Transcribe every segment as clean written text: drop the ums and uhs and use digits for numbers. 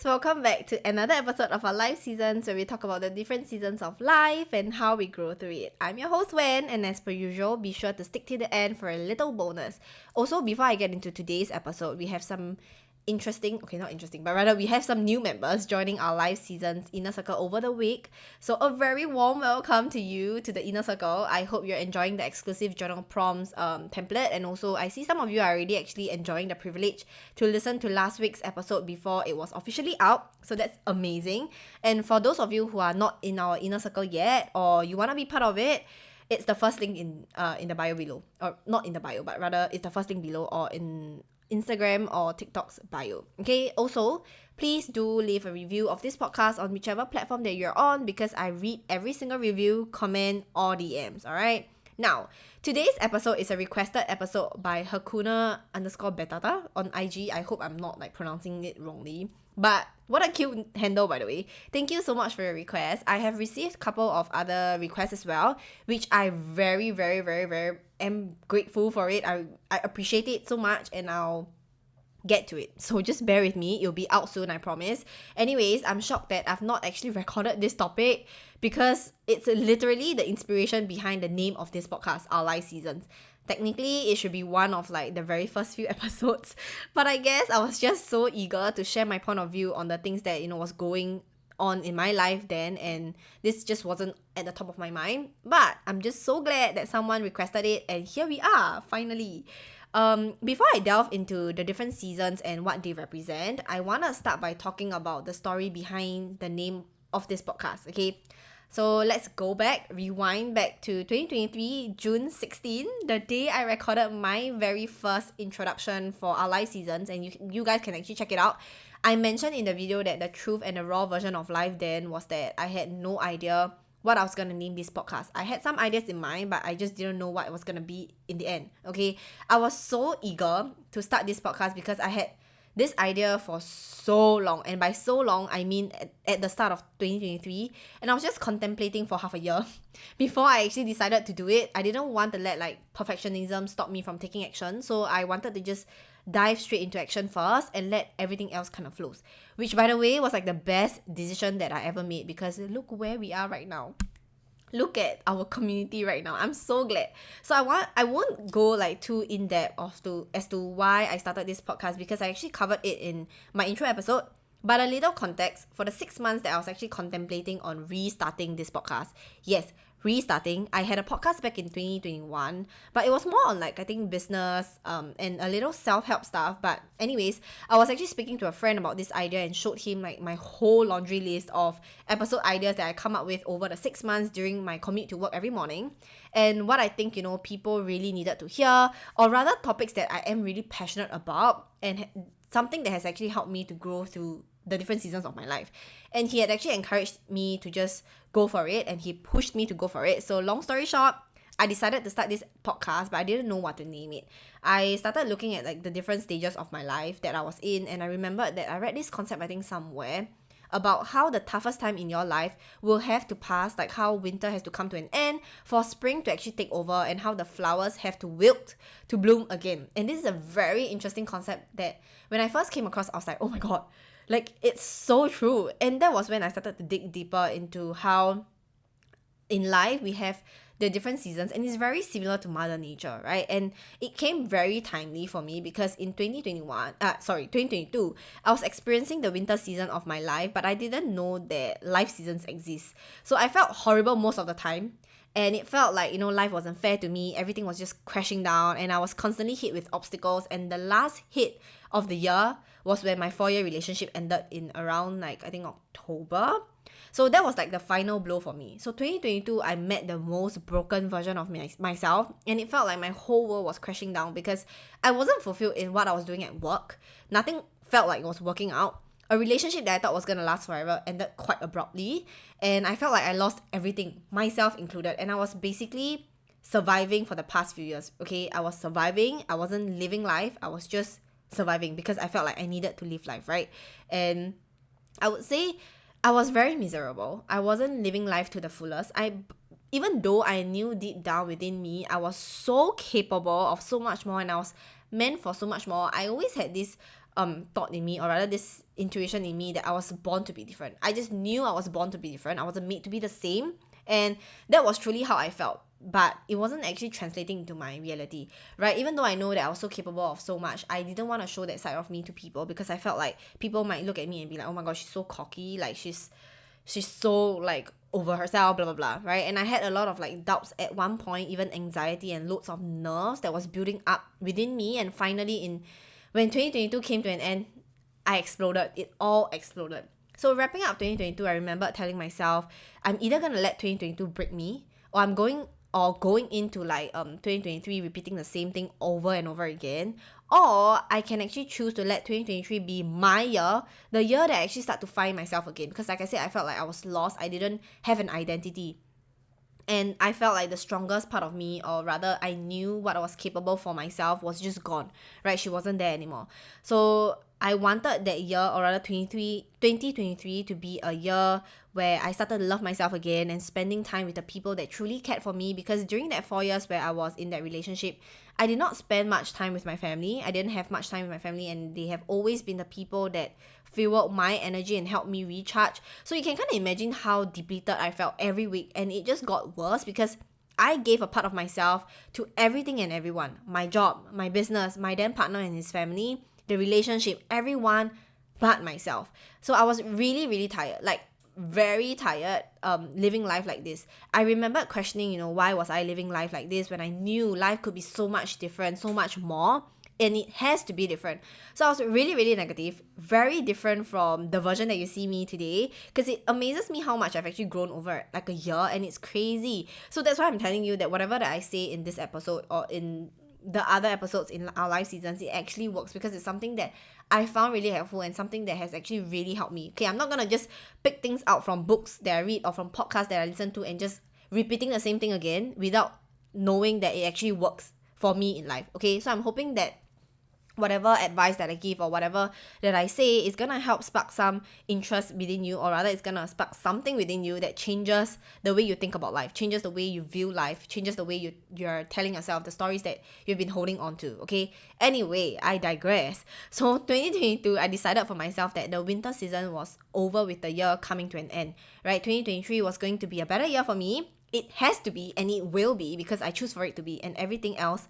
welcome back to another episode of our life seasons where we talk about the different seasons of life and how we grow through it. I'm your host Wen, and as per usual, be sure to stick to the end for a little bonus. Also, before I get into today's episode, we have some we have some new members joining our live seasons Inner Circle over the week. So a very warm welcome to you to the Inner Circle. I hope you're enjoying the exclusive journal prompts template, and also I see some of you are already actually enjoying the privilege to listen to last week's episode before it was officially out. So that's amazing. And for those of you who are not in our Inner Circle yet, or you want to be part of it, it's the first link in the bio below, or not in the bio, but rather it's the first link below or in Instagram or TikTok's bio. Okay, also please do leave a review of this podcast on whichever platform that you're on, because I read every single review, comment, or DMs. Alright, now today's episode is a requested episode by Hakuna_Betata on IG. I hope I'm not pronouncing it wrongly, but what a cute handle, by the way. Thank you so much for your request. I have received a couple of other requests as well, which I very, very, very, very am grateful for it. I appreciate it so much, and I'll get to it. So just bear with me. It'll be out soon, I promise. Anyways, I'm shocked that I've not actually recorded this topic, because it's literally the inspiration behind the name of this podcast, Our Life Seasons. Technically, it should be one of the very first few episodes, but I guess I was just so eager to share my point of view on the things that was going on in my life then, and this just wasn't at the top of my mind. But I'm just so glad that someone requested it, and here we are, finally. Before I delve into the different seasons and what they represent, I want to start by talking about the story behind the name of this podcast, okay? So let's rewind back to 2023, June 16, the day I recorded my very first introduction for Our Life Seasons, and you guys can actually check it out. I mentioned in the video that the truth and the raw version of life then was that I had no idea what I was going to name this podcast. I had some ideas in mind, but I just didn't know what it was going to be in the end, okay? I was so eager to start this podcast because I had this idea for so long, and by so long, I mean at the start of 2023, and I was just contemplating for half a year before I actually decided to do it. I didn't want to let perfectionism stop me from taking action, so I wanted to just dive straight into action first and let everything else kind of flows, which by the way was the best decision that I ever made, because look where we are right now. Look at our community right now. I'm so glad. So I won't go too in depth as to why I started this podcast, because I actually covered it in my intro episode. But a little context, for the 6 months that I was actually contemplating on restarting this podcast. Yes, restarting. I had a podcast back in 2021, but it was more on I think business and a little self-help stuff. But anyways, I was actually speaking to a friend about this idea and showed him my whole laundry list of episode ideas that I come up with over the 6 months during my commute to work every morning, and what I think people really needed to hear, or rather topics that I am really passionate about, and something that has actually helped me to grow through the different seasons of my life. And he had actually encouraged me to just go for it, and he pushed me to go for it. So long story short, I decided to start this podcast, but I didn't know what to name it. I started looking at the different stages of my life that I was in, and I remembered that I read this concept, I think somewhere, about how the toughest time in your life will have to pass, how winter has to come to an end for spring to actually take over, and how the flowers have to wilt to bloom again. And this is a very interesting concept that when I first came across, I was like, oh my god, it's so true. And that was when I started to dig deeper into how in life we have the different seasons, and it's very similar to Mother Nature, right? And it came very timely for me because in 2022, I was experiencing the winter season of my life, but I didn't know that life seasons exist. So I felt horrible most of the time, and it felt life wasn't fair to me. Everything was just crashing down, and I was constantly hit with obstacles. And the last hit of the year was when my 4-year relationship ended in around I think October. So that was the final blow for me. So 2022, I met the most broken version of myself, and it felt like my whole world was crashing down because I wasn't fulfilled in what I was doing at work. Nothing felt like it was working out. A relationship that I thought was going to last forever ended quite abruptly, and I felt like I lost everything, myself included, and I was basically surviving for the past few years, okay? I was surviving. I wasn't living life. I was just surviving because I felt like I needed to live life, right? And I would say I was very miserable. I wasn't living life to the fullest. Even though I knew deep down within me, I was so capable of so much more, and I was meant for so much more. I always had this thought in me, or rather this intuition in me, that I was born to be different. I just knew I was born to be different. I wasn't made to be the same. And that was truly how I felt. But it wasn't actually translating into my reality, right? Even though I know that I was so capable of so much, I didn't want to show that side of me to people, because I felt like people might look at me and be like, oh my gosh, she's so cocky, like she's so like over herself, blah blah blah, right? And I had a lot of like doubts at one point, even anxiety and loads of nerves that was building up within me. And finally, when 2022 came to an end, I exploded. It all exploded. So wrapping up 2022, I remember telling myself, I'm either gonna let 2022 break me, or I'm going into like 2023 repeating the same thing over and over again, or I can actually choose to let 2023 be my year, the year that I actually start to find myself again. Because like I said, I felt like I was lost. I didn't have an identity. And I felt like the strongest part of me, or rather I knew what I was capable for myself, was just gone, right? She wasn't there anymore. So I wanted that year, or rather 2023 to be a year where I started to love myself again and spending time with the people that truly cared for me. Because during that 4 years where I was in that relationship, I did not spend much time with my family. I didn't have much time with my family, and they have always been the people that fueled my energy and helped me recharge. So you can kind of imagine how depleted I felt every week. And it just got worse because I gave a part of myself to everything and everyone. My job, my business, my then partner and his family, the relationship, everyone but myself. So I was really, really tired, like very tired, living life like this. I remember questioning, why was I living life like this when I knew life could be so much different, so much more, and it has to be different. So I was really, really negative, very different from the version that you see me today, because it amazes me how much I've actually grown over like a year, and it's crazy. So that's why I'm telling you that whatever that I say in this episode or in the other episodes in our live seasons, it actually works, because it's something that I found really helpful and something that has actually really helped me. Okay, I'm not gonna just pick things out from books that I read or from podcasts that I listen to and just repeating the same thing again without knowing that it actually works for me in life. Okay, so I'm hoping that whatever advice that I give or whatever that I say is gonna help spark some interest within you, or rather it's gonna spark something within you that changes the way you think about life, changes the way you view life, changes the way you're telling yourself the stories that you've been holding on to. Okay, anyway, I digress. So 2022, I decided for myself that the winter season was over with the year coming to an end, right? 2023 was going to be a better year for me. It has to be, and it will be, because I choose for it to be, and everything else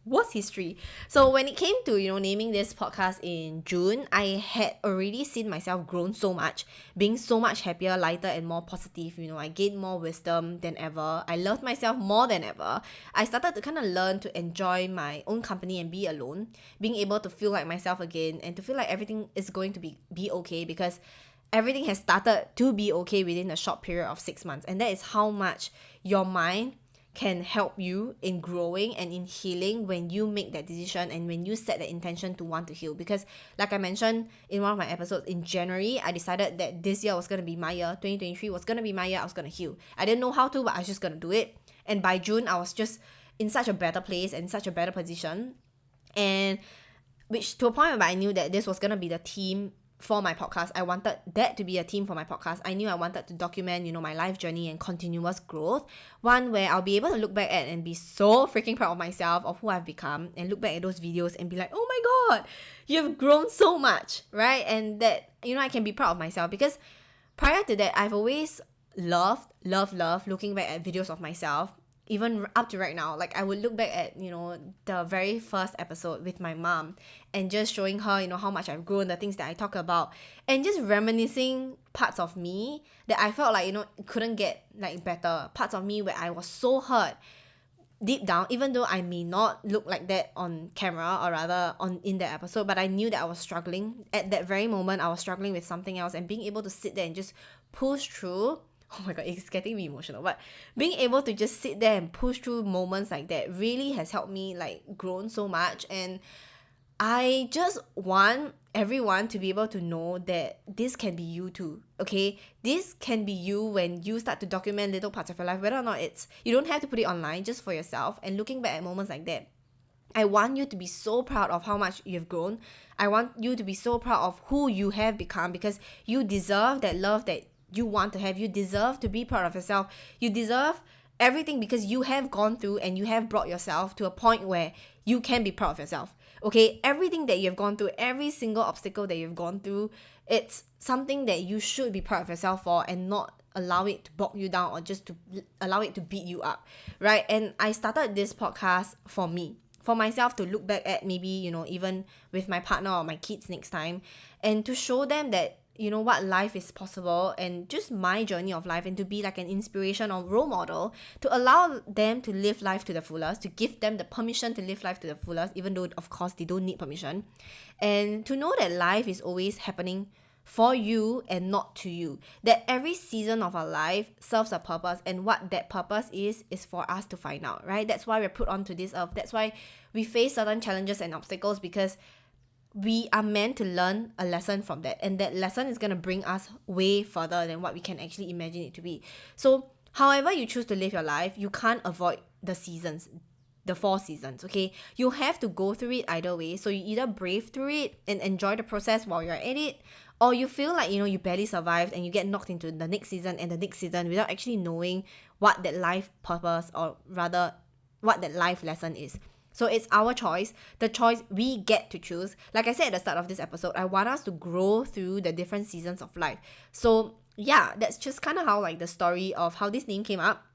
was history. So when it came to naming this podcast in June, I had already seen myself grown so much, being so much happier, lighter and more positive. I gained more wisdom than ever. I loved myself more than ever. I started to kind of learn to enjoy my own company and be alone, being able to feel like myself again, and to feel like everything is going to be okay, because everything has started to be okay within a short period of 6 months. And that is how much your mind can help you in growing and in healing when you make that decision and when you set the intention to want to heal. Because like I mentioned in one of my episodes, in January, I decided that this year was going to be my year. 2023 was going to be my year. I was going to heal. I didn't know how to, but I was just going to do it. And by June, I was just in such a better place and such a better position. And which to a point where I knew that this was going to be the theme for my podcast. I wanted that to be a theme for my podcast. I knew I wanted to document, my life journey and continuous growth. One where I'll be able to look back at and be so freaking proud of myself, of who I've become, and look back at those videos and be like, oh my God, you've grown so much, right? And that, I can be proud of myself, because prior to that, I've always loved looking back at videos of myself. Even up to right now, like I would look back at, the very first episode with my mom and just showing her, how much I've grown, the things that I talk about, and just reminiscing parts of me that I felt like, couldn't get like better. Parts of me where I was so hurt deep down, even though I may not look like that on camera, or rather in that episode, but I knew that I was struggling. At that very moment, I was struggling with something else, and being able to sit there and just push through. Oh my God, it's getting me emotional. But being able to just sit there and push through moments like that really has helped me like grown so much. And I just want everyone to be able to know that this can be you too, okay? This can be you when you start to document little parts of your life, whether or not you don't have to put it online, just for yourself. And looking back at moments like that, I want you to be so proud of how much you've grown. I want you to be so proud of who you have become, because you deserve that love that you want to have. You deserve to be proud of yourself. You deserve everything, because you have gone through and you have brought yourself to a point where you can be proud of yourself. Okay, everything that you've gone through, every single obstacle that you've gone through, it's something that you should be proud of yourself for and not allow it to bog you down or just to allow it to beat you up, right? And I started this podcast for me, for myself, to look back at, maybe, even with my partner or my kids next time, and to show them that, what life is possible, and just my journey of life, and to be like an inspiration or role model, to allow them to live life to the fullest, to give them the permission to live life to the fullest, even though of course they don't need permission, and to know that life is always happening for you and not to you, that every season of our life serves a purpose, and what that purpose is for us to find out, right? That's why we're put onto this earth. That's why we face certain challenges and obstacles, because we are meant to learn a lesson from that, and that lesson is going to bring us way further than what we can actually imagine it to be. So however you choose to live your life, you can't avoid the seasons, the 4 seasons, okay? You have to go through it either way. So you either brave through it and enjoy the process while you're at it, or you feel like, you barely survived and you get knocked into the next season and the next season without actually knowing what that life purpose, or rather what that life lesson is. So it's our choice, the choice we get to choose. Like I said at the start of this episode, I want us to grow through the different seasons of life. So yeah, that's just kind of how like the story of how this name came up,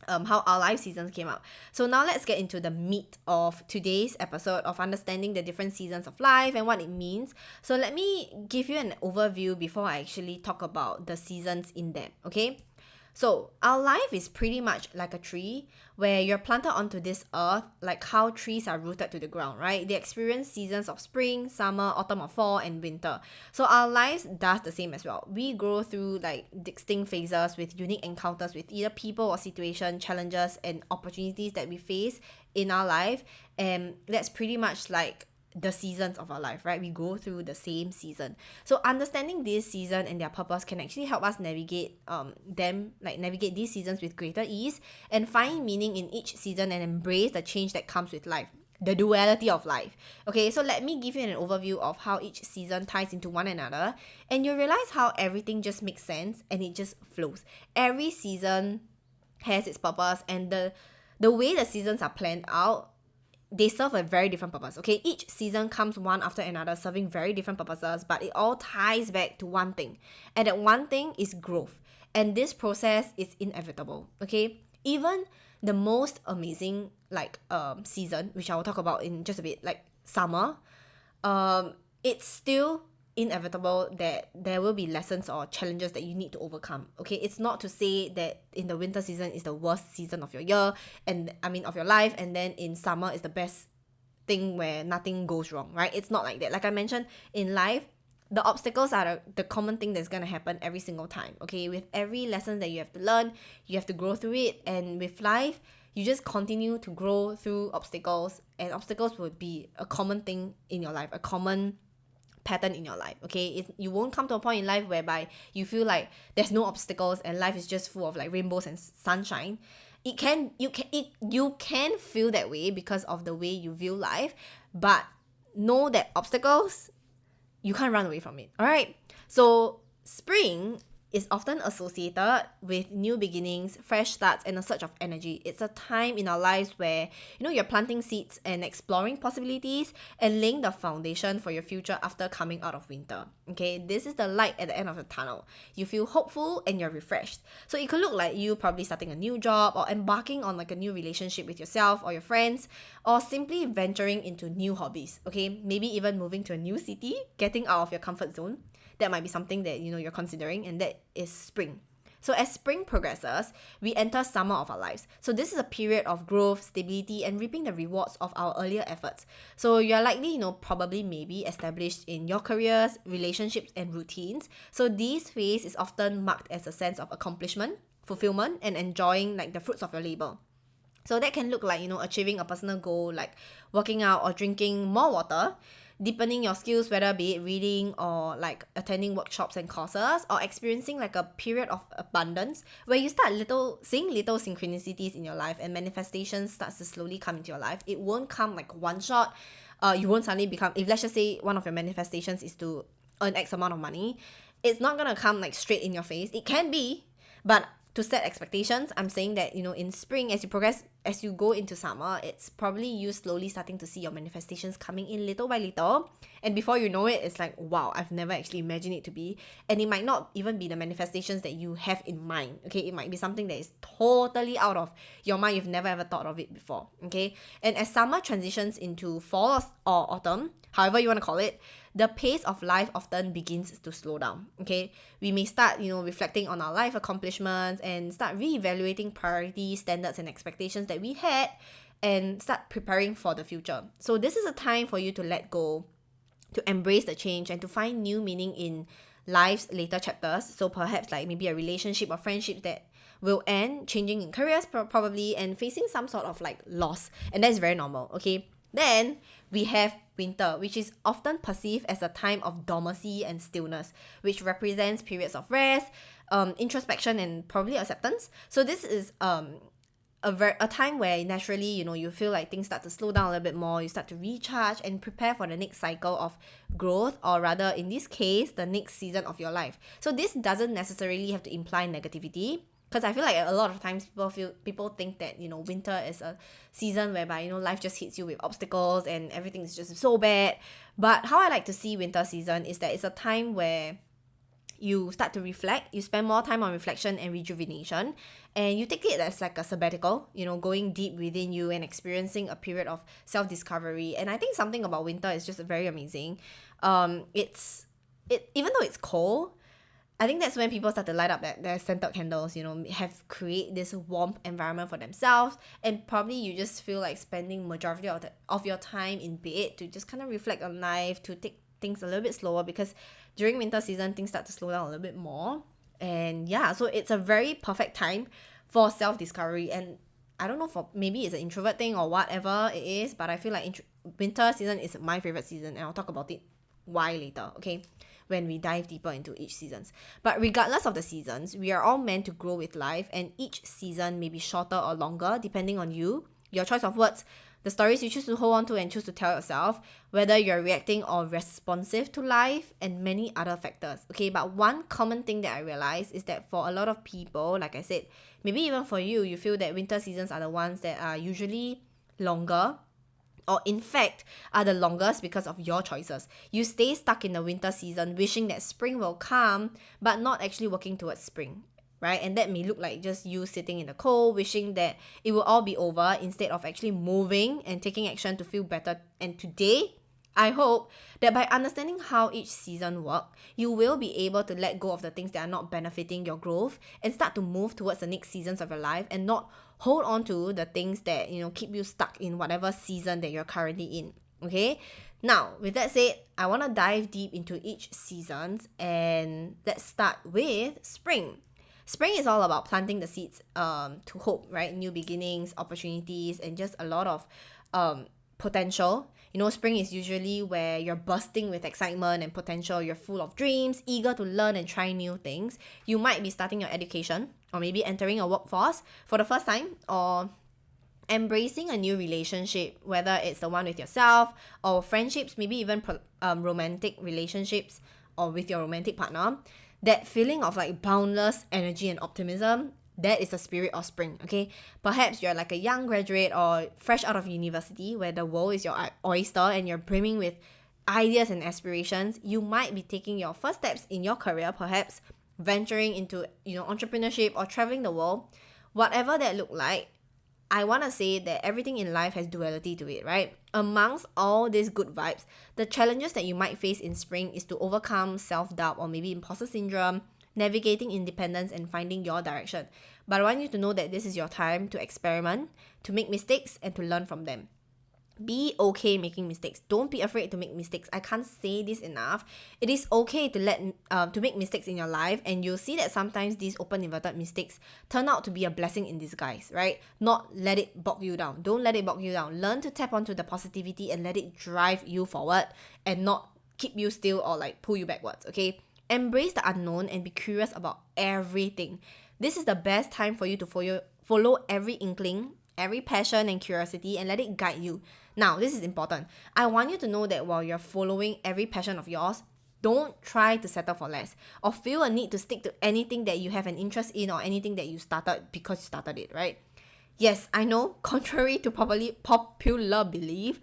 how our life seasons came up. So now let's get into the meat of today's episode of understanding the different seasons of life and what it means. So let me give you an overview before I actually talk about the seasons in depth, okay? So our life is pretty much like a tree where you're planted onto this earth, like how trees are rooted to the ground, right? They experience seasons of spring, summer, autumn or fall, and winter. So our lives does the same as well. We grow through like distinct phases with unique encounters with either people or situation, challenges and opportunities that we face in our life. And that's pretty much like the seasons of our life, right? We go through the same season. So understanding this season and their purpose can actually help us navigate navigate these seasons with greater ease, and find meaning in each season and embrace the change that comes with life, the duality of life. Okay, so let me give you an overview of how each season ties into one another, and you'll realize how everything just makes sense and it just flows. Every season has its purpose, and the way the seasons are planned out, they serve a very different purpose, okay? Each season comes one after another, serving very different purposes, but it all ties back to one thing. And that one thing is growth. And this process is inevitable, okay? Even the most amazing, season, which I will talk about in just a bit, like summer, it's still inevitable that there will be lessons or challenges that you need to overcome, okay? It's not to say that in the winter season is the worst season of your year, of your life, and then in summer is the best thing where nothing goes wrong, right? It's not like that. Like I mentioned, in life, the obstacles are the common thing that's going to happen every single time, okay? With every lesson that you have to learn, you have to grow through it. And with life, you just continue to grow through obstacles, and obstacles would be a common thing in your life, a common pattern in your life, okay? You won't come to a point in life whereby you feel like there's no obstacles and life is just full of like rainbows and sunshine. You can feel that way because of the way you view life, but know that obstacles, you can't run away from it, all right? So spring is often associated with new beginnings, fresh starts, and a surge of energy. It's a time in our lives where, you're planting seeds and exploring possibilities and laying the foundation for your future after coming out of winter. Okay, this is the light at the end of the tunnel. You feel hopeful and you're refreshed. So it could look like you probably starting a new job, or embarking on like a new relationship with yourself or your friends, or simply venturing into new hobbies. Okay, maybe even moving to a new city, getting out of your comfort zone. That might be something that you're considering, and that is spring. So as spring progresses, we enter summer of our lives. So this is a period of growth, stability, and reaping the rewards of our earlier efforts. So you're likely, probably maybe established in your careers, relationships, and routines. So this phase is often marked as a sense of accomplishment, fulfillment, and enjoying like the fruits of your labor. So that can look like, achieving a personal goal, like working out or drinking more water, deepening your skills, whether be it reading or like attending workshops and courses, or experiencing like a period of abundance where you start seeing little synchronicities in your life, and manifestations starts to slowly come into your life. It won't come like one shot. You won't suddenly become, if let's just say one of your manifestations is to earn X amount of money, it's not gonna come like straight in your face. It can be, but to set expectations, I'm saying that, in spring, as you progress, as you go into summer, it's probably you slowly starting to see your manifestations coming in little by little. And before you know it, it's like, wow, I've never actually imagined it to be. And it might not even be the manifestations that you have in mind, okay? It might be something that is totally out of your mind. You've never ever thought of it before, okay? And as summer transitions into fall or autumn, however you want to call it, the pace of life often begins to slow down, okay? We may start, reflecting on our life accomplishments and start reevaluating priorities, standards, and expectations that we had and start preparing for the future. So this is a time for you to let go, to embrace the change, and to find new meaning in life's later chapters. So perhaps like maybe a relationship or friendship that will end, changing in careers probably, and facing some sort of like loss. And that's very normal, okay? Then we have winter, which is often perceived as a time of dormancy and stillness, which represents periods of rest, introspection, and probably acceptance. So this is a time where naturally, you feel like things start to slow down a little bit more, you start to recharge and prepare for the next cycle of growth, or rather in this case, the next season of your life. So this doesn't necessarily have to imply negativity, because I feel like a lot of times people think that, winter is a season whereby, life just hits you with obstacles and everything is just so bad. But how I like to see winter season is that it's a time where you start to reflect, you spend more time on reflection and rejuvenation, and you take it as like a sabbatical, going deep within you and experiencing a period of self-discovery. And I think something about winter is just very amazing. Even though it's cold, I think that's when people start to light up their scented candles, create this warm environment for themselves. And probably you just feel like spending majority of your time in bed to just kind of reflect on life, to take things a little bit slower, because during winter season, things start to slow down a little bit more. And yeah, so it's a very perfect time for self-discovery. And I don't know, for maybe it's an introvert thing or whatever it is, but I feel like winter season is my favorite season, and I'll talk about it why later, okay, when we dive deeper into each seasons. But regardless of the seasons, we are all meant to grow with life, and each season may be shorter or longer depending on you, your choice of words, the stories you choose to hold on to and choose to tell yourself, whether you're reacting or responsive to life, and many other factors, okay? But one common thing that I realize is that for a lot of people, like I said, maybe even for you, you feel that winter seasons are the ones that are usually longer, or in fact are the longest because of your choices. You stay stuck in the winter season wishing that spring will come, but not actually working towards spring, right? And that may look like just you sitting in the cold wishing that it will all be over, instead of actually moving and taking action to feel better. And today, I hope that by understanding how each season works, you will be able to let go of the things that are not benefiting your growth and start to move towards the next seasons of your life, and not hold on to the things that, keep you stuck in whatever season that you're currently in, okay? Now, with that said, I want to dive deep into each seasons, and let's start with spring. Spring is all about planting the seeds to hope, right? New beginnings, opportunities, and just a lot of potential. Spring is usually where you're bursting with excitement and potential. You're full of dreams, eager to learn and try new things. You might be starting your education, or maybe entering a workforce for the first time, or embracing a new relationship, whether it's the one with yourself or friendships, maybe even romantic relationships, or with your romantic partner. That feeling of like boundless energy and optimism, that is the spirit of spring, okay? Perhaps you're like a young graduate or fresh out of university, where the world is your oyster and you're brimming with ideas and aspirations. You might be taking your first steps in your career, perhaps venturing into entrepreneurship or traveling the world. Whatever that look like, I want to say that everything in life has duality to it, right? Amongst all these good vibes, the challenges that you might face in spring is to overcome self-doubt or maybe imposter syndrome, navigating independence, and finding your direction. But I want you to know that this is your time to experiment, to make mistakes, and to learn from them. Be okay making mistakes. Don't be afraid to make mistakes. I can't say this enough. It is okay to make mistakes in your life, and you'll see that sometimes these open inverted mistakes turn out to be a blessing in disguise, right? Not let it bog you down. Don't let it bog you down. Learn to tap onto the positivity and let it drive you forward, and not keep you still or like pull you backwards, okay? Embrace the unknown and be curious about everything. This is the best time for you to follow every inkling, every passion and curiosity, and let it guide you. Now, this is important. I want you to know that while you're following every passion of yours, Don't try to settle for less or feel a need to stick to anything that you have an interest in or anything that you started because you started it, right? Yes, I know, contrary to popular belief,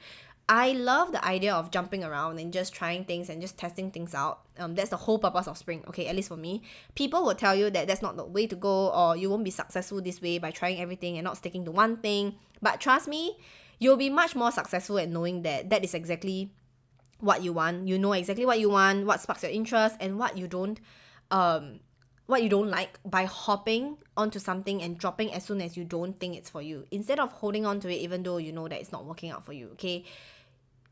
I love the idea of jumping around and just trying things and just testing things out. That's the whole purpose of spring, okay, at least for me. People will tell you that that's not the way to go, or you won't be successful this way by trying everything and not sticking to one thing. But trust me, you'll be much more successful at knowing that that is exactly what you want. You know exactly what you want, what sparks your interest, and what you don't like, by hopping onto something and dropping as soon as you don't think it's for you, instead of holding on to it even though you know that it's not working out for you, okay?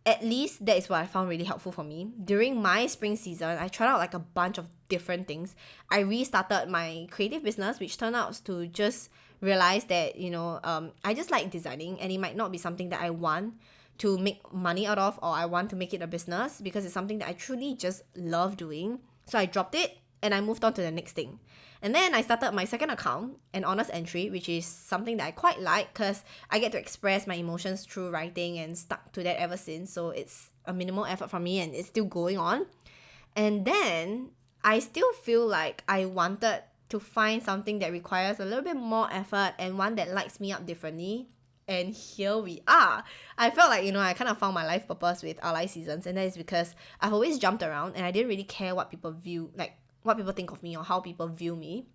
At least that is what I found really helpful for me. During my spring season, I tried out like a bunch of different things. I restarted my creative business, which turned out to just realize that, I just like designing, and it might not be something that I want to make money out of, or I want to make it a business, because it's something that I truly just love doing. So I dropped it and I moved on to the next thing. And then I started my second account, an honest entry, which is something that I quite like because I get to express my emotions through writing and stuck to that ever since. So it's a minimal effort for me and it's still going on. And then I still feel like I wanted to find something that requires a little bit more effort and one that lights me up differently. And here we are. I felt like, I kind of found my life purpose with Ally Seasons, and that is because I've always jumped around and I didn't really care what people what people think of me or how people view me.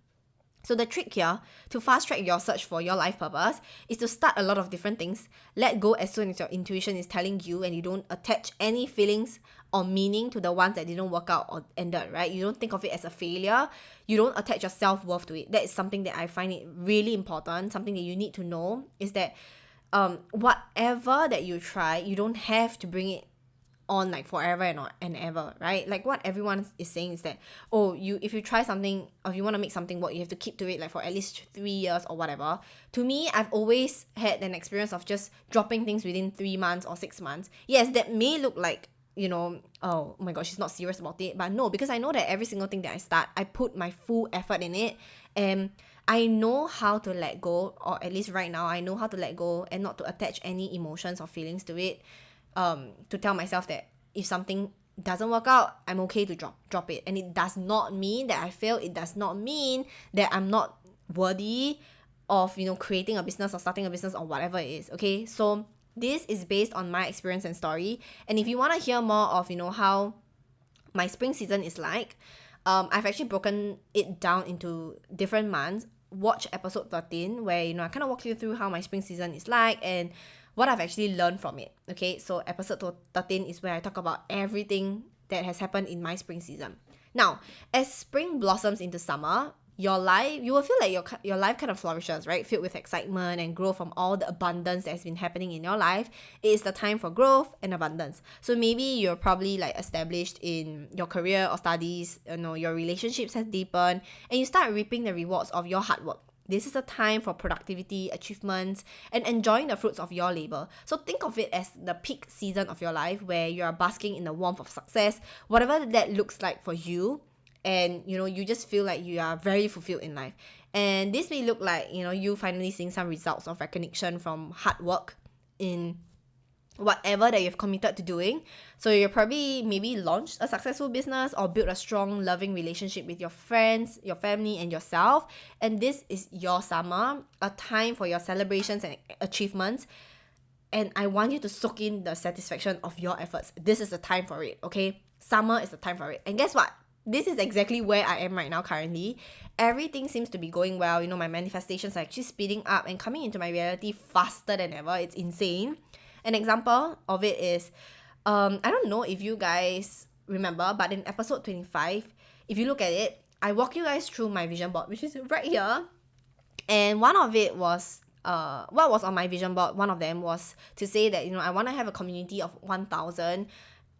So the trick here to fast track your search for your life purpose is to start a lot of different things. Let go as soon as your intuition is telling you, and you don't attach any feelings or meaning to the ones that didn't work out or ended, right? You don't think of it as a failure. You don't attach your self-worth to it. That is something that I find it really important. Something that you need to know is that whatever that you try, you don't have to bring it on like forever and ever, right? Like what everyone is saying is that, if you try something, or if you want to make something work, you have to keep to it like for at least 3 years or whatever. To me, I've always had an experience of just dropping things within 3 months or 6 months. Yes, that may look like, oh my gosh, she's not serious about it. But no, because I know that every single thing that I start, I put my full effort in it, and I know how to let go, or at least right now, I know how to let go and not to attach any emotions or feelings to it. To tell myself that if something doesn't work out, I'm okay to drop it. And it does not mean that I fail. It does not mean that I'm not worthy of, creating a business or starting a business or whatever it is, okay? So this is based on my experience and story. And if you want to hear more of, how my spring season is like, I've actually broken it down into different months. Watch episode 13 where, I kind of walk you through how my spring season is like and what I've actually learned from it. Okay, so episode 13 is where I talk about everything that has happened in my spring season. Now, as spring blossoms into summer, you will feel like your life kind of flourishes, right? Filled with excitement and growth from all the abundance that has been happening in your life. It is the time for growth and abundance. So maybe you're probably like established in your career or studies, your relationships have deepened, and you start reaping the rewards of your hard work. This is a time for productivity, achievements, and enjoying the fruits of your labor. So think of it as the peak season of your life where you are basking in the warmth of success, whatever that looks like for you. And, you just feel like you are very fulfilled in life. And this may look like, you finally seeing some results of recognition from hard work in whatever that you've committed to doing. So you're probably maybe launched a successful business or built a strong, loving relationship with your friends, your family, and yourself. And this is your summer, a time for your celebrations and achievements. And I want you to soak in the satisfaction of your efforts. This is the time for it, okay? Summer is the time for it. And guess what? This is exactly where I am right now currently. Everything seems to be going well. My manifestations are actually speeding up and coming into my reality faster than ever. It's insane. An example of it is, I don't know if you guys remember, but in episode 25, if you look at it, I walk you guys through my vision board, which is right here. And one of it was, what was on my vision board, one of them was to say that, I want to have a community of 1,000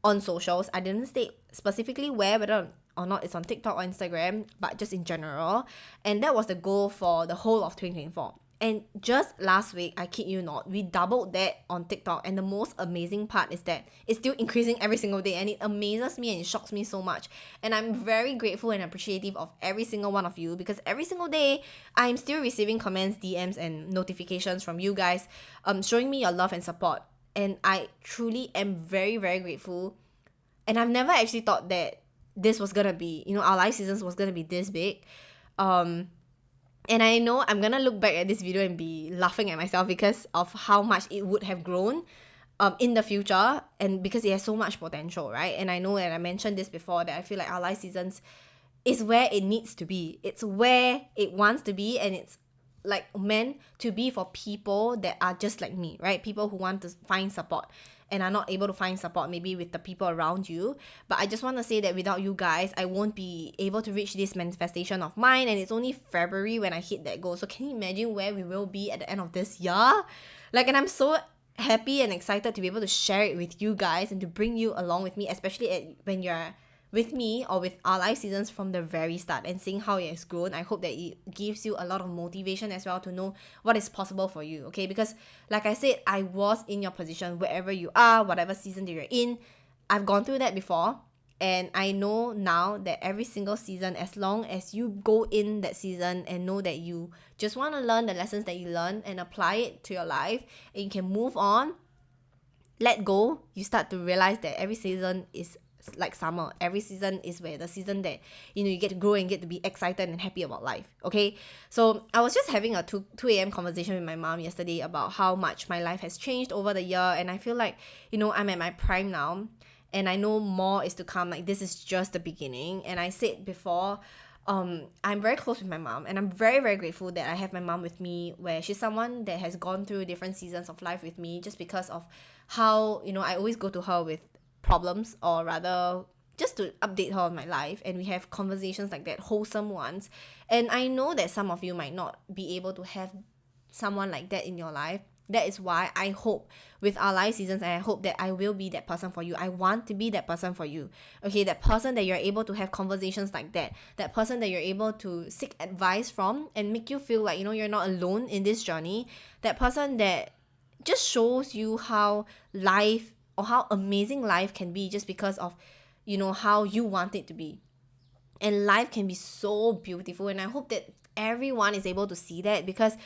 on socials. I didn't state specifically whether or not it's on TikTok or Instagram, but just in general. And that was the goal for the whole of 2024. And just last week, I kid you not, we doubled that on TikTok. And the most amazing part is that it's still increasing every single day. And it amazes me and it shocks me so much. And I'm very grateful and appreciative of every single one of you, because every single day, I'm still receiving comments, DMs, and notifications from you guys showing me your love and support. And I truly am very, very grateful. And I've never actually thought that this was gonna be, our life seasons was gonna be this big. And I know I'm gonna look back at this video and be laughing at myself because of how much it would have grown in the future, and because it has so much potential, right? And I know, and I mentioned this before, that I feel like our life seasons is where it needs to be. It's where it wants to be, and it's like meant to be for people that are just like me, right? People who want to find support and are not able to find support maybe with the people around you. But I just want to say that without you guys, I won't be able to reach this manifestation of mine, and it's only February when I hit that goal. So can you imagine where we will be at the end of this year? And I'm so happy and excited to be able to share it with you guys and to bring you along with me, especially when you're with me or with our life seasons from the very start and seeing how it has grown. I hope that it gives you a lot of motivation as well to know what is possible for you, okay? Because like I said, I was in your position wherever you are, whatever season that you're in. I've gone through that before, and I know now that every single season, as long as you go in that season and know that you just want to learn the lessons that you learn and apply it to your life, and you can move on, let go, you start to realize that every season is like summer. Every season is where the season that you get to grow and get to be excited and happy about life, okay? So I was just having a 2 a.m. conversation with my mom yesterday about how much my life has changed over the year, and I feel like I'm at my prime now, and I know more is to come. Like, this is just the beginning. And I said before, I'm very close with my mom, and I'm very, very grateful that I have my mom with me, where she's someone that has gone through different seasons of life with me, just because of how I always go to her with problems, or rather just to update her on my life, and we have conversations like that, wholesome ones. And I know that some of you might not be able to have someone like that in your life. That is why I hope with our life seasons, and I hope that I will be that person for you. I want to be that person for you, okay? That person that you're able to have conversations like that person that you're able to seek advice from and make you feel like you're not alone in this journey. That person that just shows you how life, or how amazing life can be, just because of how you want it to be. And life can be so beautiful, and I hope that everyone is able to see that, because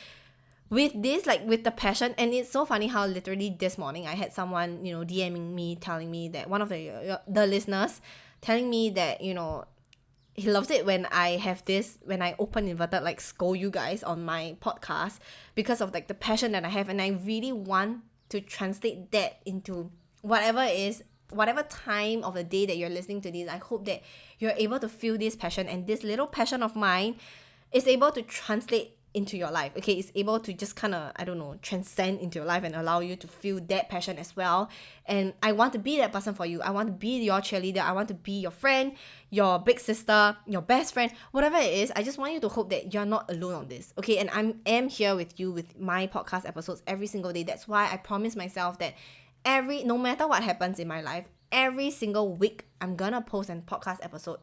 with this, like with the passion. And it's so funny how literally this morning I had someone DMing me, telling me that one of the listeners telling me that he loves it when I have this, when I open inverted like scold you guys on my podcast, because of like the passion that I have. And I really want to translate that into whatever time of the day that you're listening to this. I hope that you're able to feel this passion, and this little passion of mine is able to translate into your life, okay? It's able to just kind of, transcend into your life and allow you to feel that passion as well. And I want to be that person for you. I want to be your cheerleader. I want to be your friend, your big sister, your best friend, whatever it is. I just want you to hope that you're not alone on this, okay? And I am here with you with my podcast episodes every single day. That's why I promise myself that no matter what happens in my life, every single week I'm gonna post a podcast episode.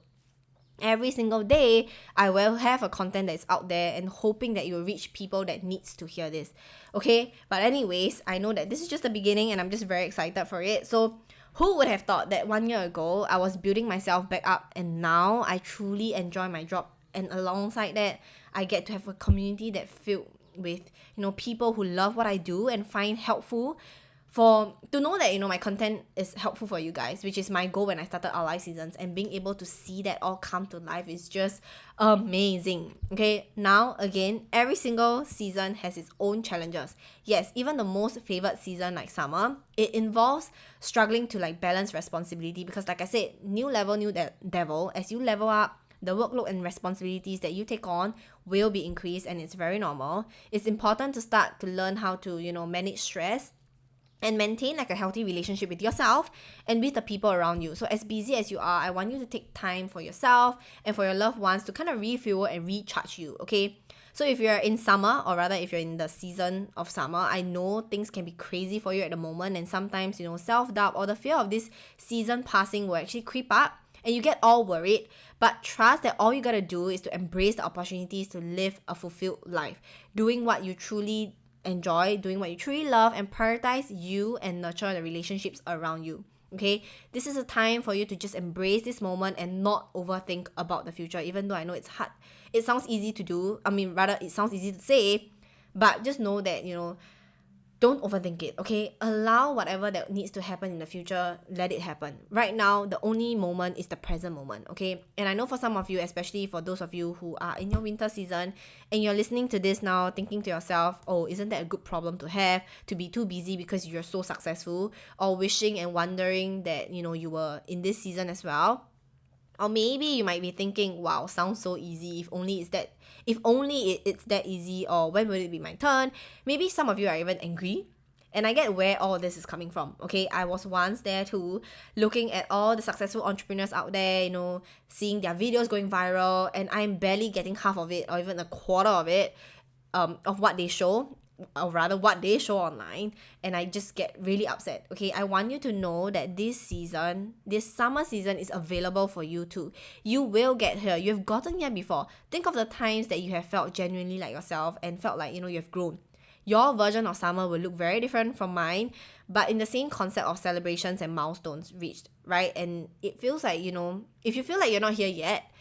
Every single day I will have a content that's out there, and hoping that it will reach people that needs to hear this, okay? But anyways, I know that this is just the beginning, and I'm just very excited for it. So who would have thought that 1 year ago I was building myself back up, and now I truly enjoy my job, and alongside that I get to have a community that filled with people who love what I do and find helpful, to know that my content is helpful for you guys, which is my goal when I started our life seasons. And being able to see that all come to life is just amazing, okay? Now again, every single season has its own challenges. Yes, even the most favored season like summer, it involves struggling to like balance responsibility, because like I said, new level, new devil. As you level up, the workload and responsibilities that you take on will be increased, and it's very normal. It's important to start to learn how to manage stress and maintain like a healthy relationship with yourself and with the people around you. So as busy as you are, I want you to take time for yourself and for your loved ones to kind of refuel and recharge you, okay? So if you're in summer, or rather if you're in the season of summer, I know things can be crazy for you at the moment, and sometimes self-doubt or the fear of this season passing will actually creep up, and you get all worried. But trust that all you gotta do is to embrace the opportunities to live a fulfilled life, doing what you truly enjoy, doing what you truly love, and prioritize you and nurture the relationships around you, okay? This is a time for you to just embrace this moment and not overthink about the future, even though I know it's hard. It sounds easy to do. It sounds easy to say, but just know that don't overthink it, okay? Allow whatever that needs to happen in the future, let it happen. Right now, the only moment is the present moment, okay? And I know for some of you, especially for those of you who are in your winter season and you're listening to this now, thinking to yourself, oh, isn't that a good problem to have, to be too busy because you're so successful, or wishing and wondering that, you were in this season as well. Or maybe you might be thinking, wow, sounds so easy. If only it's that easy, or when will it be my turn? Maybe some of you are even angry. And I get where all this is coming from. Okay, I was once there too, looking at all the successful entrepreneurs out there, seeing their videos going viral, and I'm barely getting half of it or even a quarter of it, of what they show, or rather what they show online, and I just get really upset. Okay, I want you to know that this summer season is available for you too. You will get here. You've gotten here before. Think of the times that you have felt genuinely like yourself and felt like you've grown. Your version of summer will look very different from mine, but in the same concept of celebrations and milestones reached, right? And it feels like, if you feel like you're not here yet,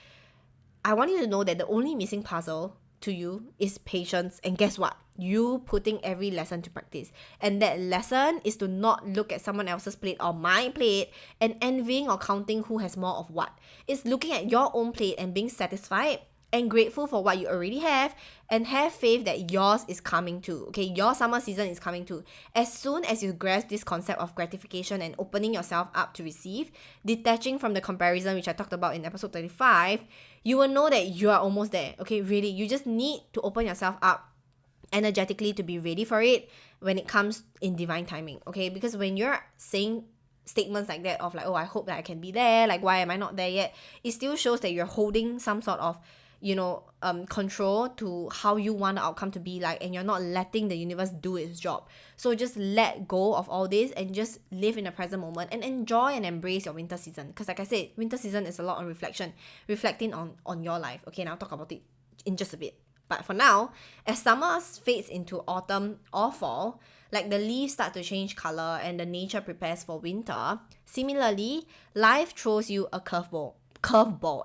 I want you to know that the only missing puzzle to you is patience. And guess what? You putting every lesson to practice. And that lesson is to not look at someone else's plate or my plate and envying or counting who has more of what. It's looking at your own plate and being satisfied and grateful for what you already have, and have faith that yours is coming too. Okay, your summer season is coming too. As soon as you grasp this concept of gratification and opening yourself up to receive, detaching from the comparison, which I talked about in episode 35, you will know that you are almost there. Okay, really, you just need to open yourself up energetically to be ready for it when it comes in divine timing. Okay, because when you're saying statements like that of like, oh, I hope that I can be there, like, why am I not there yet, it still shows that you're holding some sort of control to how you want the outcome to be like, and you're not letting the universe do its job. So just let go of all this and just live in the present moment and enjoy and embrace your winter season. Because like I said, winter season is a lot on reflecting on your life. Okay, now I'll talk about it in just a bit. But for now, as summer fades into autumn or fall, like the leaves start to change color and the nature prepares for winter, similarly, life throws you a curveball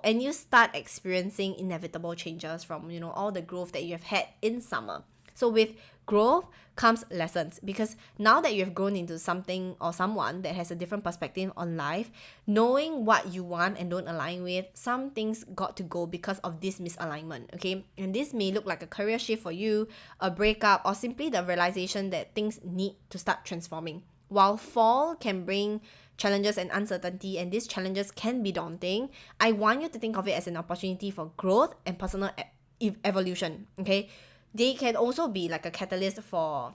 and you start experiencing inevitable changes from all the growth that you have had in summer. So with growth comes lessons, because now that you have grown into something or someone that has a different perspective on life, knowing what you want and don't align with, some things got to go because of this misalignment. Okay, and this may look like a career shift for you, a breakup, or simply the realization that things need to start transforming. While fall can bring challenges and uncertainty, and these challenges can be daunting, I want you to think of it as an opportunity for growth and personal evolution. Okay, they can also be like a catalyst for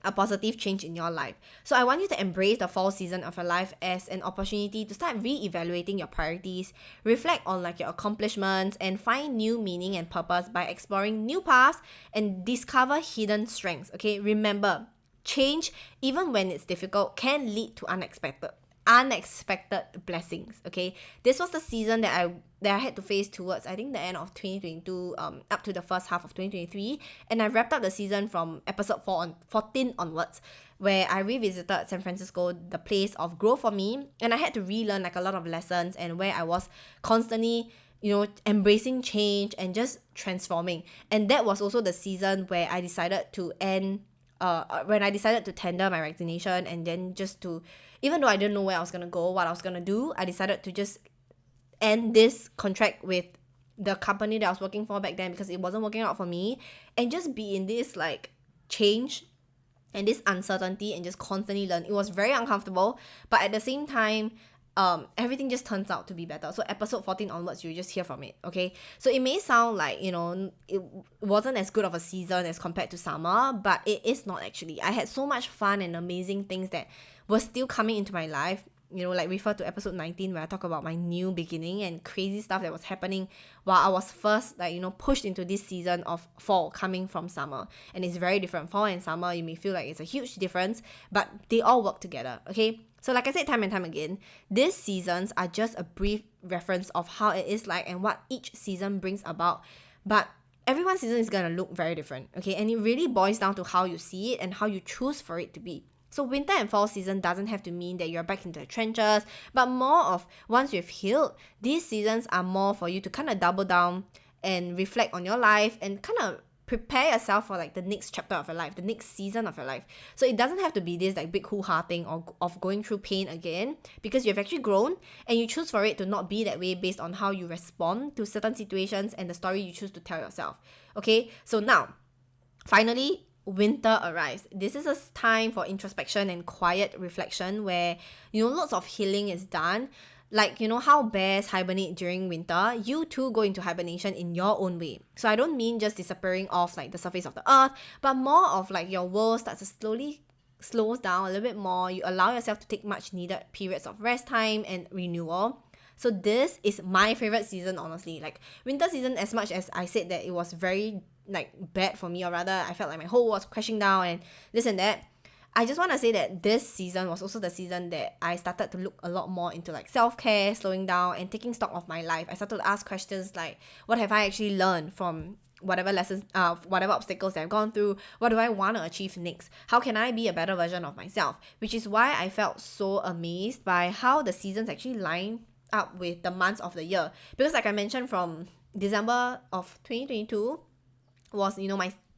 a positive change in your life. So I want you to embrace the fall season of your life as an opportunity to start re-evaluating your priorities, reflect on like your accomplishments, and find new meaning and purpose by exploring new paths and discover hidden strengths. Okay, remember, change, even when it's difficult, can lead to unexpected blessings. Okay, this was the season that I had to face towards, I think, the end of 2022 up to the first half of 2023, and I wrapped up the season from episode 14 onwards, where I revisited San Francisco, the place of growth for me, and I had to relearn like a lot of lessons, and where I was constantly embracing change and just transforming. And that was also the season where I decided to tender my resignation, and then just to, even though I didn't know where I was going to go, what I was going to do, I decided to just end this contract with the company that I was working for back then, because it wasn't working out for me, and just be in this like change and this uncertainty and just constantly learn. It was very uncomfortable, but at the same time, everything just turns out to be better. So episode 14 onwards, you just hear from it. Okay, so it may sound like it wasn't as good of a season as compared to summer, but it is not actually. I had so much fun and amazing things that were still coming into my life. Like refer to episode 19 where I talk about my new beginning and crazy stuff that was happening while I was first pushed into this season of fall coming from summer. And it's very different. Fall and summer, you may feel like it's a huge difference, but they all work together. Okay, so like I said time and time again, these seasons are just a brief reference of how it is like and what each season brings about, but everyone's season is gonna look very different. Okay, and it really boils down to how you see it and how you choose for it to be. So winter and fall season doesn't have to mean that you're back into the trenches, but more of once you've healed, these seasons are more for you to kind of double down and reflect on your life and kind of prepare yourself for like the next chapter of your life, the next season of your life. So it doesn't have to be this like big hoo-ha thing or of going through pain again, because you've actually grown and you choose for it to not be that way based on how you respond to certain situations and the story you choose to tell yourself. Okay, so now finally, winter arrives. This is a time for introspection and quiet reflection where, lots of healing is done. Like, how bears hibernate during winter, you too go into hibernation in your own way. So I don't mean just disappearing off like the surface of the earth, but more of like your world starts to slowly slows down a little bit more. You allow yourself to take much needed periods of rest time and renewal. So this is my favorite season, honestly. Like winter season, as much as I said that it was very like bad for me, or rather I felt like my whole world was crashing down and this and that, I just want to say that this season was also the season that I started to look a lot more into like self-care, slowing down and taking stock of my life. I started to ask questions like, what have I actually learned from whatever lessons, whatever obstacles that I've gone through? What do I want to achieve next? How can I be a better version of myself? Which is why I felt so amazed by how the seasons actually line up with the months of the year. Because like I mentioned, from December of 2022 was,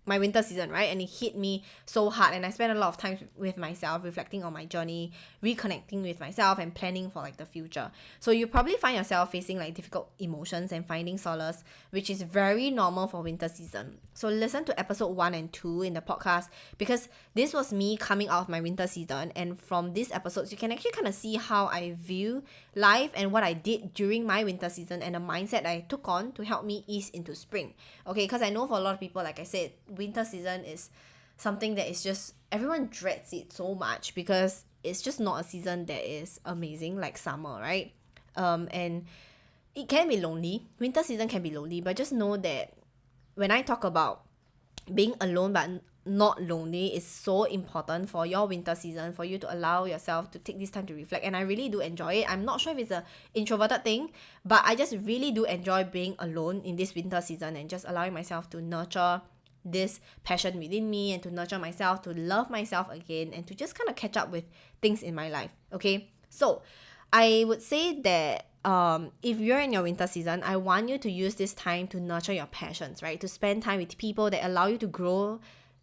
my winter season, right? And it hit me so hard, and I spent a lot of time with myself, reflecting on my journey, reconnecting with myself and planning for like the future. So you probably find yourself facing like difficult emotions and finding solace, which is very normal for winter season. So listen to episode 1 and 2 in the podcast, because this was me coming out of my winter season, and from these episodes you can actually kind of see how I view life and what I did during my winter season and the mindset I took on to help me ease into spring. Okay, because I know for a lot of people, like I said, winter season is something that is just, everyone dreads it so much because it's just not a season that is amazing like summer, right? And it can be lonely. Winter season can be lonely, but just know that when I talk about being alone but not lonely is so important for your winter season, for you to allow yourself to take this time to reflect. And I really do enjoy it. I'm not sure if it's a introverted thing, but I just really do enjoy being alone in this winter season and just allowing myself to nurture this passion within me and to nurture myself, to love myself again, and to just kind of catch up with things in my life. Okay, so I would say that if you're in your winter season, I want you to use this time to nurture your passions, right? To spend time with people that allow you to grow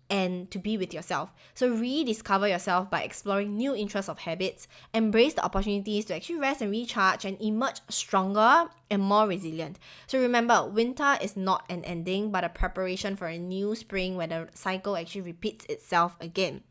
and to be with yourself. So rediscover yourself by exploring new interests of habits, embrace the opportunities to actually rest and recharge and emerge stronger and more resilient. So remember, winter is not an ending but a preparation for a new spring where the cycle actually repeats itself again.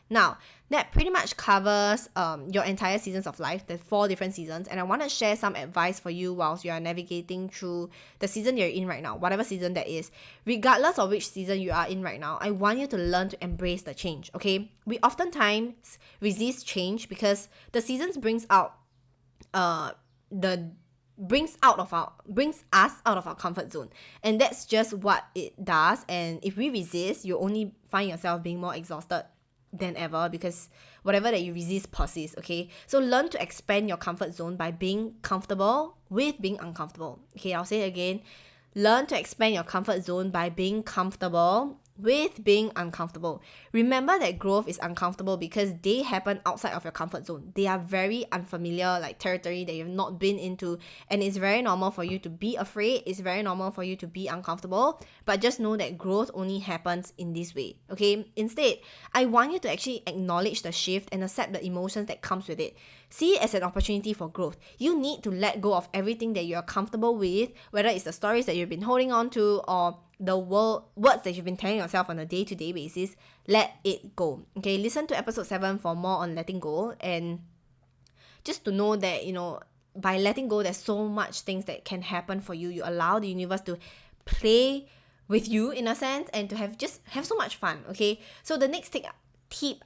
Now, that pretty much covers your entire seasons of life, the 4 different seasons, and I want to share some advice for you whilst you are navigating through the season you're in right now, whatever season that is. Regardless of which season you are in right now, I want you to learn to embrace the change, okay? We oftentimes resist change because the seasons brings us out of our comfort zone, and that's just what it does. And if we resist, you only find yourself being more exhausted than ever, because whatever that you resist persists. Okay, so learn to expand your comfort zone by being comfortable with being uncomfortable. Okay, I'll say it again. Learn to expand your comfort zone by being comfortable with being uncomfortable. Remember that growth is uncomfortable because they happen outside of your comfort zone. They are very unfamiliar, like territory that you've not been into, and it's very normal for you to be afraid. It's very normal for you to be uncomfortable, but just know that growth only happens in this way. Okay, instead, I want you to actually acknowledge the shift and accept the emotions that comes with it. See it as an opportunity for growth. You need to let go of everything that you're comfortable with, whether it's the stories that you've been holding on to or the words that you've been telling yourself on a day-to-day basis. Let it go. Okay, listen to episode 7 for more on letting go, and just to know that, by letting go, there's so much things that can happen for you. You allow the universe to play with you in a sense and to have so much fun. Okay, so the next tip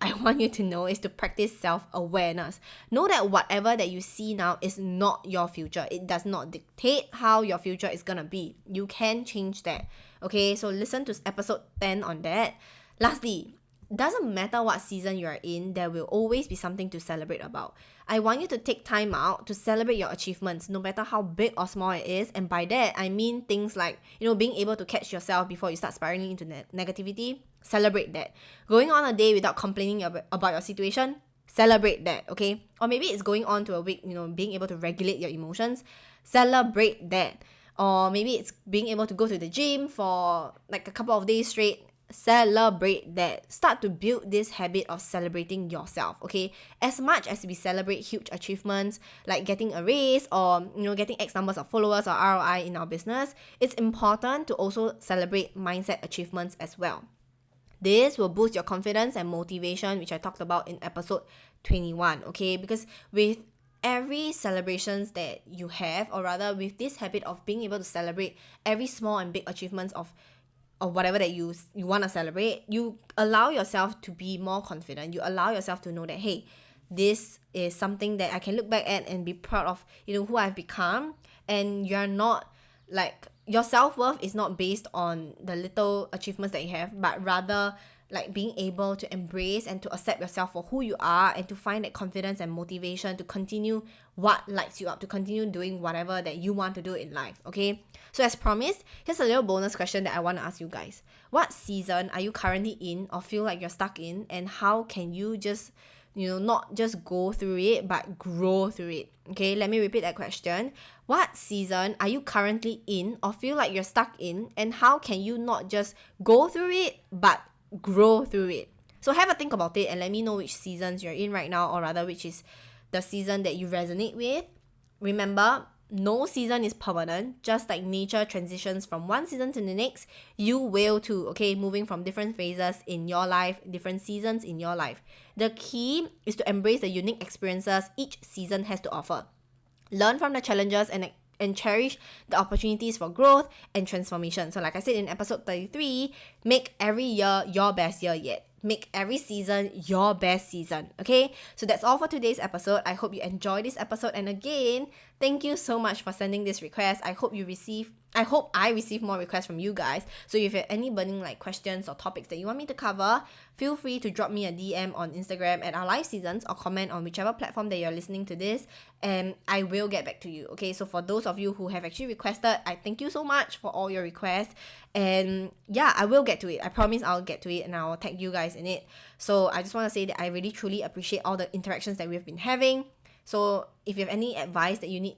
I want you to know is to practice self-awareness. Know that whatever that you see now is not your future. It does not dictate how your future is gonna be. You can change that. Okay, so listen to episode 10 on that. Lastly, doesn't matter what season you are in, there will always be something to celebrate about. I want you to take time out to celebrate your achievements, no matter how big or small it is. And by that, I mean things like, being able to catch yourself before you start spiraling into negativity. Celebrate that. Going on a day without complaining about your situation. Celebrate that, okay? Or maybe it's going on to a week, being able to regulate your emotions. Celebrate that. or maybe it's being able to go to the gym for like a couple of days straight. Celebrate that. Start to build this habit of celebrating yourself, okay? As much as we celebrate huge achievements like getting a raise or getting X numbers of followers or ROI in our business, it's important to also celebrate mindset achievements as well. This will boost your confidence and motivation, which I talked about in episode 21, okay? Because with every celebrations that you have, or rather with this habit of being able to celebrate every small and big achievements of whatever that you want to celebrate, you allow yourself to be more confident. You allow yourself to know that, hey, this is something that I can look back at and be proud of, who I've become. And you're not like, your self-worth is not based on the little achievements that you have, but rather like being able to embrace and to accept yourself for who you are, and to find that confidence and motivation to continue what lights you up, to continue doing whatever that you want to do in life, okay? So as promised, here's a little bonus question that I want to ask you guys. What season are you currently in or feel like you're stuck in, and how can you just not just go through it, but grow through it? Okay, let me repeat that question. What season are you currently in or feel like you're stuck in, and how can you not just go through it, but grow through it? So have a think about it and let me know which seasons you're in right now, or rather which is the season that you resonate with. Remember, no season is permanent. Just like nature transitions from one season to the next, you will too, okay? Moving from different phases in your life, different seasons in your life. The key is to embrace the unique experiences each season has to offer. Learn from the challenges and cherish the opportunities for growth and transformation. So like I said in episode 33, make every year your best year yet. Make every season your best season, okay? So that's all for today's episode. I hope you enjoyed this episode. And again, thank you so much for sending this request. I hope I receive more requests from you guys. So if you have any burning like questions or topics that you want me to cover, feel free to drop me a DM on Instagram at Our Life Seasons, or comment on whichever platform that you're listening to this, and I will get back to you, okay? So for those of you who have actually requested, I thank you so much for all your requests. And yeah, I will get to it. I promise I'll get to it, and I'll tag you guys in it. So I just want to say that I really truly appreciate all the interactions that we've been having. So if you have any advice that you need,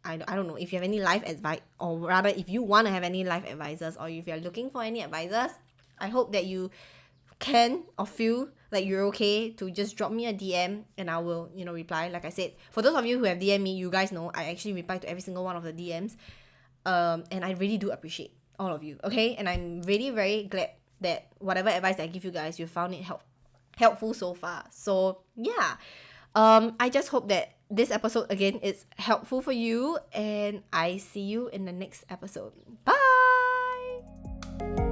I don't know, if you have any life advice, or rather if you want to have any life advisors, or if you're looking for any advisors, I hope that you can or feel like you're okay to just drop me a DM and I will, reply. Like I said, for those of you who have DM me, you guys know I actually reply to every single one of the DMs. And I really do appreciate all of you, okay? And I'm really very glad that whatever advice I give you guys, you found it helpful so far. So yeah, I just hope that this episode again is helpful for you, and I see you in the next episode. Bye.